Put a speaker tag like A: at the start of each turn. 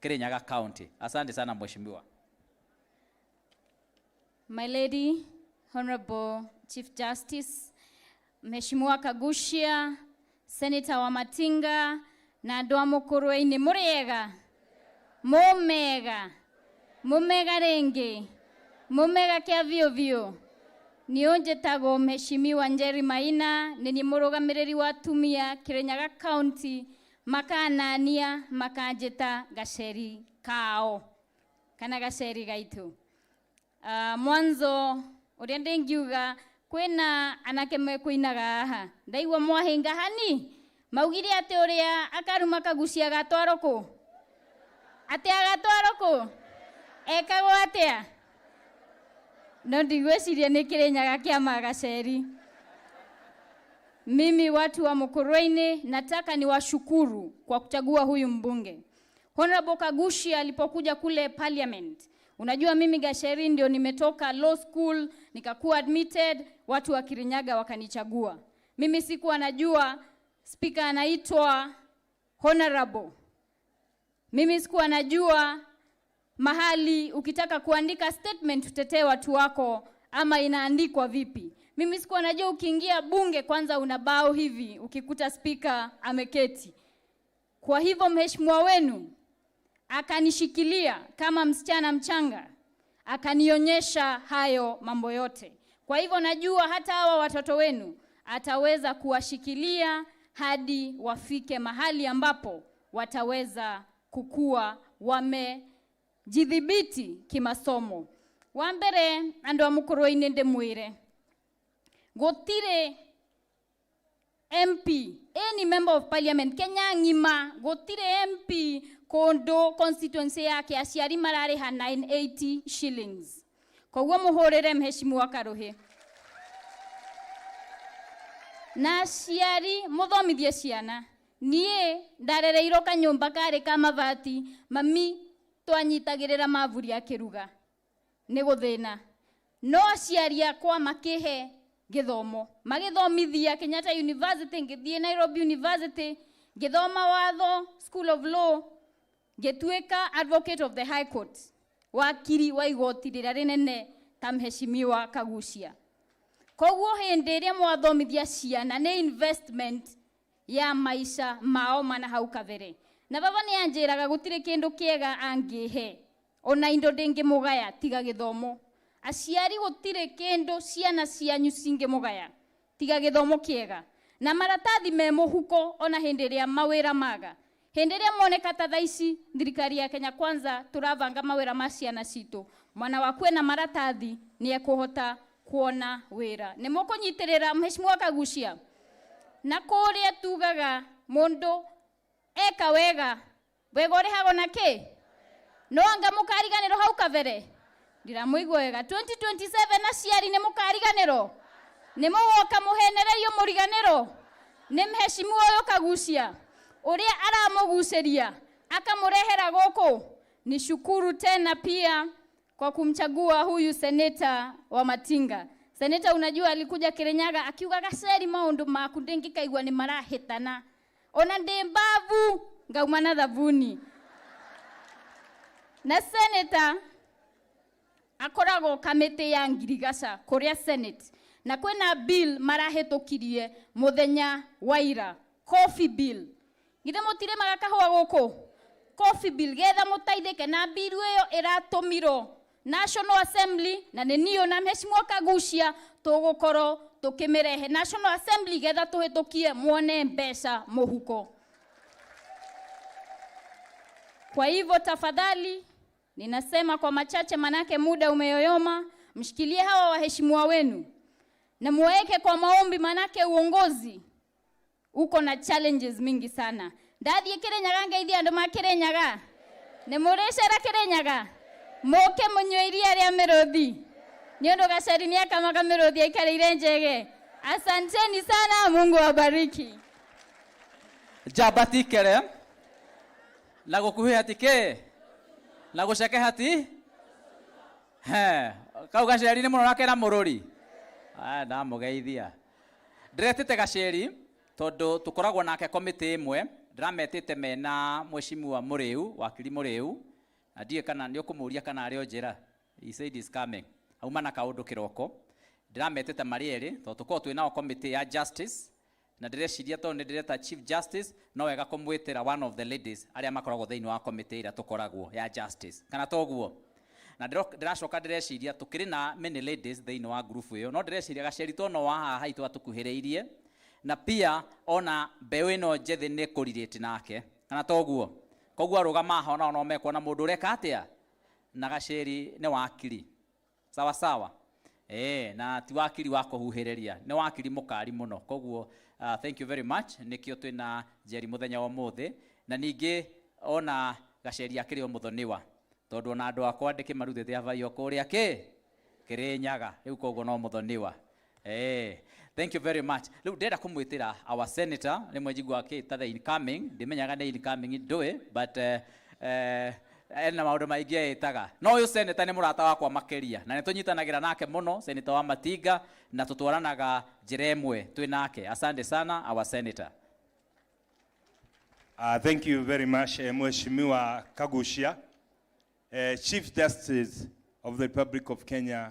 A: Kirinyaga County. Asante sana mheshimiwa.
B: My Lady, Honorable Chief Justice, Mheshimiwa Kagushia, Senator wa Matinga, na andũ a Mũkũrwe-inĩ mũrĩega, mũmega rĩngĩ, mũmega kĩa biũ. Niĩ njĩtagwo Mheshimiwa Nyeri Maina, nĩ niĩ mũrũgamĩrĩri wa atumia Kirinyaga County, makanania makanjĩta Gaceri kao, kana Gaceri gaitũ. Mwanzo ũrĩa ndĩngiuga kwĩna anake mekuinaga haha, ndaigua mwahinga hani, maugire atĩ ũrĩa akaruma Kagucia agatwarwo kũ? Atĩ agatwarwo kũ? Ekagwo atĩa? No ndigwĩciria nĩ Kirinyaga kĩa Gaceri. Mimi watu wa Mũkũrwe-inĩ nataka niwashukuru kwa kuchagua huyu mbunge. Honorable Kagushia alipokuja kule parliament, unajua mimi Gaceri ndio nimetoka law school, nikakuwa admitted, watu wa Kirinyaga wakanichagua. Mimi sikuwa najua speaker anaitwa honorable. Mimi sikuwa najua mahali ukitaka kuandika statement utetee watu wako ama inaandikwa vipi. Mimi sikuwa najua ukiingia bunge kwanza unabao hivi ukikuta speaker ameketi. Kwa hivyo mheshimiwa wenu akanishikilia kama msichana mchanga, akanionyesha hayo mambo yote. Kwa hivyo najua hata hawa watoto wenu ataweza kuwashikilia hadi wafike mahali ambapo wataweza kukua wamejidhibiti kimasomo. Wa mbere andũ a Mũkũrwe-inĩ ndĩmwĩre, gũtirĩ MP, any member of parliament Kenya ng'ima, gũtirĩ MP kondo constituency yake aciari mararĩha 980 shillings. Koguo mũhũrĩre mheshimiwa Karuhi. Na aciari mũthomithie ciana. Niĩ ndarereirwo kanyũmba karĩ ka mabati, mami twanyitagĩrĩra mavuri akĩruga. Nĩ gũthĩna. No aciari akwa makĩhe gĩthomo. Magĩthomithia Kenyatta University, ngĩthiĩ Nairobi University, ngĩthoma watho, School of Law, ngĩtuĩka advocate of the High Court, wakiri wa igoti rĩrĩa rĩnene ta mheshimiwa Kagushia. Koguo hĩndĩ ĩrĩa mwathomithia ciana nĩ investment ya maisha mao mana hau kabere. Na baba nĩ anjĩraga gũtirĩ kĩndũ kĩega angĩhe, ona indo ndĩngĩmũgaya tiga gĩthomo. Aciari gũtirĩ kĩndũ ciana cianyu cingĩmũgaya tiga gĩthomo kĩega. Na maratathi me mũhuko ona hĩndĩ ĩrĩa mawĩra maga. Hĩndĩ ĩrĩa moneka ta thaici thirikari ya Kenya Kwanza turavanga mawĩra ma ciana citũ, mwana waku ena maratathi nĩ ekũhota kuona wĩra. Nĩ mũkũnyitĩrĩra mheshimiwa Kagushia? Na kũrĩa tugaga mũndũ eka wega, wega ũrĩhagwo na kĩ? No anga mũkariganĩrwo hau kabere? Ndiramũigua wega. 2027 aciari nĩ mũkariganĩrwo? Nĩ mũgoka mũhenererio mũriganĩrwo? Nĩ mheshimiwa ũyũ Kagushia ũrĩa aramũgucĩria akamũrehera gũkũ. Ni shukuru tena pia kwa kumchagua huyu seneta wa Matinga. Seneta unajua alikuja Kirinyaga akiuga Gaceri maundu maku ndingĩkaigua nĩ marahĩtana. Ona ndĩ mbavu ngauma na thabuni. Na seneta akoragwo kamĩtĩ ya ngirigaca kũrĩa Senate. Na kwĩna bill marahĩtũkirie mũthenya wa ira, coffee bill. Githĩ mũtire magakahũa gũkũ? Coffee bill getha mũteithĩke na bill ĩyo ĩratũmirwo National Assembly, na nĩ niĩ na mheshimiwa Kagushia tũgũkorwo tũkĩmĩrehe National Assembly getha tũhĩtũkie muone mbeca mũhuko. Kwa hivyo tafadhali ninasema kwa machache manake muda umeyoyoma, mshikilie hawa waheshimiwa wenu na muweke kwa maombi manake uongozi uko na challenges mingi sana. Ndathie Kirinyaga ngeithia andũ ma Kirinyaga. Nĩ mũrĩcera Kirinyaga? Moke mũnyue iria rĩa mĩrũthi. Nĩ ũndũ Gaceri nĩ akamaga mĩrũthi aikarĩire njege. Asanteni sana, Mungu awabariki.
A: Jabati kere. La gũkuhĩ hatike. La gũceke hati. Kau Gaceri nĩ mũno nake na mũrũri. Ndamũgeithia. Ndĩretĩte Gaceri tondu tukoragwo nake komiti imwe Drametete mena mheshimiwa Muriu, wakili Muriu. Na ndiye kana ndio kumuria kana ari onjera. He said is coming. Auma na kaundu kiroko. Drametete mariere to tuko twina committee ya justice. Na ndireciria to ndireta chief justice no wega kumwitira one of the ladies aria makoragwo thiini wa committee ira tukoragwo ya justice. Kana toguo. Na ndiracoka ndireciria tukiri na many ladies thiini wa group iyo. No ndireciria Gaceri to no wa haha itu atukuhireirie. Na pia ona mbeu ino njethi ni kuririte nake. Kana toguo. Koguo arugama hona no mekwo na mundu ureka atia. Na Gaceri ni wakili. Sawa sawa. Na ti wakili wa kuhuhereria. Ni wakili mukari muno. Koguo thank you very much. Nikio twina Nyeri muthenya wa muthi. Na ningi ona Gaceri akiri o muthoniwa. Tondu ona andu akwa ndikimarutite avaio kuria Kirinyaga. Riu koguo no muthoniwa. Thank you very much. Riu ndenda kumwitira our senator ni mwejigwa tathe incoming. Ndimenyaga ni incoming ndoe but ena maundu maingi etaga. No uyu senator ni murata wakwa makeria. Na nitunyitanagira nake muno senator wa Matinga na tutwaranaga njira imwe twi nake. Asante sana our senator.
C: Thank you very much Mheshimiwa Kagushia, Chief Justice of the Republic of Kenya